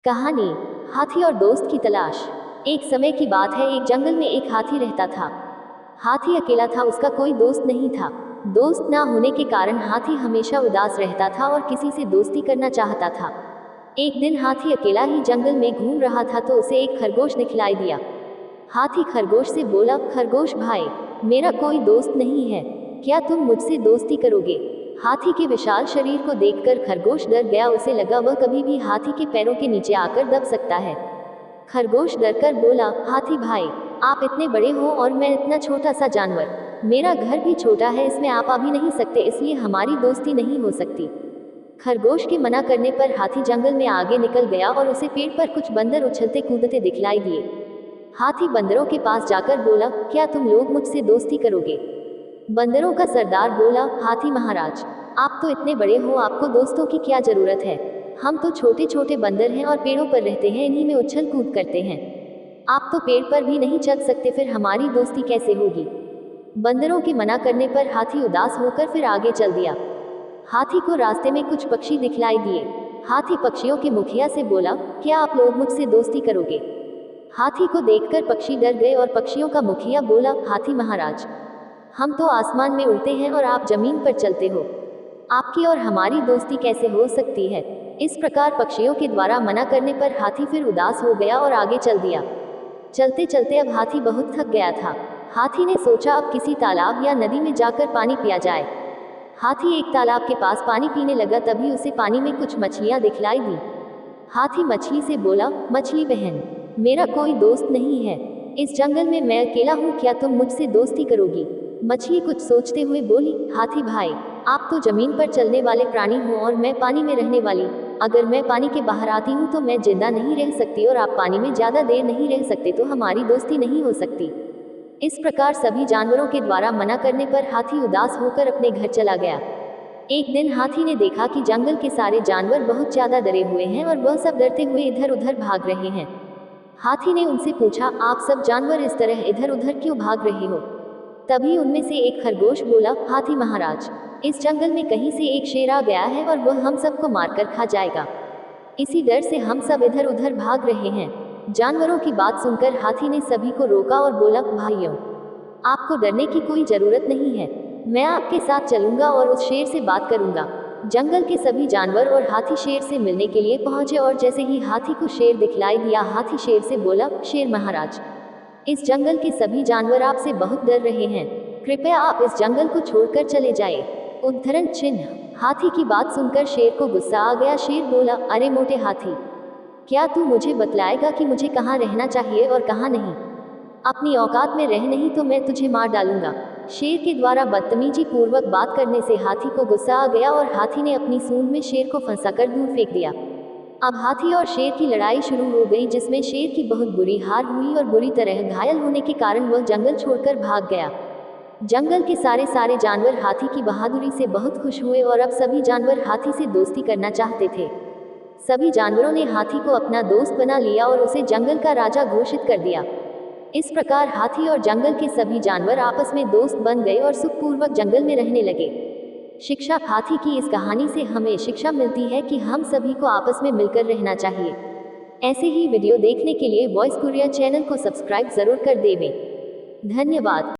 कहानी हाथी और दोस्त की तलाश। एक समय की बात है, एक जंगल में एक हाथी रहता था। हाथी अकेला था, उसका कोई दोस्त नहीं था। दोस्त ना होने के कारण हाथी हमेशा उदास रहता था और किसी से दोस्ती करना चाहता था। एक दिन हाथी अकेला ही जंगल में घूम रहा था तो उसे एक खरगोश दिखलाई दिया। हाथी खरगोश से बोला, खरगोश भाई, मेरा कोई दोस्त नहीं है, क्या तुम मुझसे दोस्ती करोगे? हाथी के विशाल शरीर को देखकर खरगोश डर गया, उसे लगा वह कभी भी हाथी के पैरों के नीचे आकर दब सकता है। खरगोश डरकर बोला, हाथी भाई, आप इतने बड़े हो और मैं इतना छोटा सा जानवर, मेरा घर भी छोटा है, इसमें आप आ भी नहीं सकते, इसलिए हमारी दोस्ती नहीं हो सकती। खरगोश के मना करने पर हाथी जंगल में आगे निकल गया और उसे पेड़ पर कुछ बंदर उछलते कूदते दिखलाई दिए। हाथी बंदरों के पास जाकर बोला, क्या तुम लोग मुझसे दोस्ती करोगे? बंदरों का सरदार बोला, हाथी महाराज, आप तो इतने बड़े हो, आपको दोस्तों की क्या जरूरत है? हम तो छोटे छोटे बंदर हैं और पेड़ों पर रहते हैं, इन्हीं में उछल कूद करते हैं। आप तो पेड़ पर भी नहीं चढ़ सकते, फिर हमारी दोस्ती कैसे होगी? बंदरों के मना करने पर हाथी उदास होकर फिर आगे चल दिया। हाथी को रास्ते में कुछ पक्षी दिखलाई दिए। हाथी पक्षियों के मुखिया से बोला, क्या आप लोग मुझसे दोस्ती करोगे? हाथी को देखकर पक्षी डर गए और पक्षियों का मुखिया बोला, हाथी महाराज, हम तो आसमान में उड़ते हैं और आप जमीन पर चलते हो, आपकी और हमारी दोस्ती कैसे हो सकती है? इस प्रकार पक्षियों के द्वारा मना करने पर हाथी फिर उदास हो गया और आगे चल दिया। चलते चलते अब हाथी बहुत थक गया था। हाथी ने सोचा, अब किसी तालाब या नदी में जाकर पानी पिया जाए। हाथी एक तालाब के पास पानी पीने लगा, तभी उसे पानी में कुछ मछलियां दिखलाई दी। हाथी मछली से बोला, मछली बहन, मेरा कोई दोस्त नहीं है, इस जंगल में मैं अकेला हूँ, क्या तुम मुझसे दोस्ती करोगी? मछली कुछ सोचते हुए बोली, हाथी भाई, आप तो जमीन पर चलने वाले प्राणी हो और मैं पानी में रहने वाली, अगर मैं पानी के बाहर आती हूँ तो मैं जिंदा नहीं रह सकती और आप पानी में ज्यादा देर नहीं रह सकते, तो हमारी दोस्ती नहीं हो सकती। इस प्रकार सभी जानवरों के द्वारा मना करने पर हाथी उदास होकर अपने घर चला गया। एक दिन हाथी ने देखा कि जंगल के सारे जानवर बहुत ज्यादा डरे हुए हैं और वह सब डरते हुए इधर उधर भाग रहे हैं। हाथी ने उनसे पूछा, आप सब जानवर इस तरह इधर उधर क्यों भाग रहे हो? तभी उनमें से एक खरगोश बोला, हाथी महाराज, इस जंगल में कहीं से एक शेर आ गया है और वह हम सबको मारकर खा जाएगा, इसी डर से हम सब इधर उधर भाग रहे हैं। जानवरों की बात सुनकर हाथी ने सभी को रोका और बोला, भाइयों, आपको डरने की कोई जरूरत नहीं है, मैं आपके साथ चलूंगा और उस शेर से बात करूंगा। जंगल के सभी जानवर और हाथी शेर से मिलने के लिए पहुंचे और जैसे ही हाथी को शेर दिखलाई दिया, हाथी शेर से बोला, शेर महाराज, इस जंगल के सभी जानवर आपसे बहुत डर रहे हैं, कृपया आप इस जंगल को छोड़कर चले जाएं। उद्धरण चिन्ह। हाथी की बात सुनकर शेर को गुस्सा आ गया। शेर बोला, अरे मोटे हाथी, क्या तू मुझे बतलाएगा कि मुझे कहाँ रहना चाहिए और कहाँ नहीं? अपनी औकात में रह, नहीं तो मैं तुझे मार डालूंगा। शेर के द्वारा बदतमीजी पूर्वक बात करने से हाथी को गुस्सा आ गया और हाथी ने अपनी सूंड में शेर को फंसाकर दूर फेंक दिया। अब हाथी और शेर की लड़ाई शुरू हो गई, जिसमें शेर की बहुत बुरी हार हुई और बुरी तरह घायल होने के कारण वह जंगल छोड़कर भाग गया। जंगल के सारे जानवर हाथी की बहादुरी से बहुत खुश हुए और अब सभी जानवर हाथी से दोस्ती करना चाहते थे। सभी जानवरों ने हाथी को अपना दोस्त बना लिया और उसे जंगल का राजा घोषित कर दिया। इस प्रकार हाथी और जंगल के सभी जानवर आपस में दोस्त बन गए और सुखपूर्वक जंगल में रहने लगे। शिक्षा। हाथी की इस कहानी से हमें शिक्षा मिलती है कि हम सभी को आपस में मिलकर रहना चाहिए। ऐसे ही वीडियो देखने के लिए वॉइस कुरियर चैनल को सब्सक्राइब जरूर कर देवें। धन्यवाद।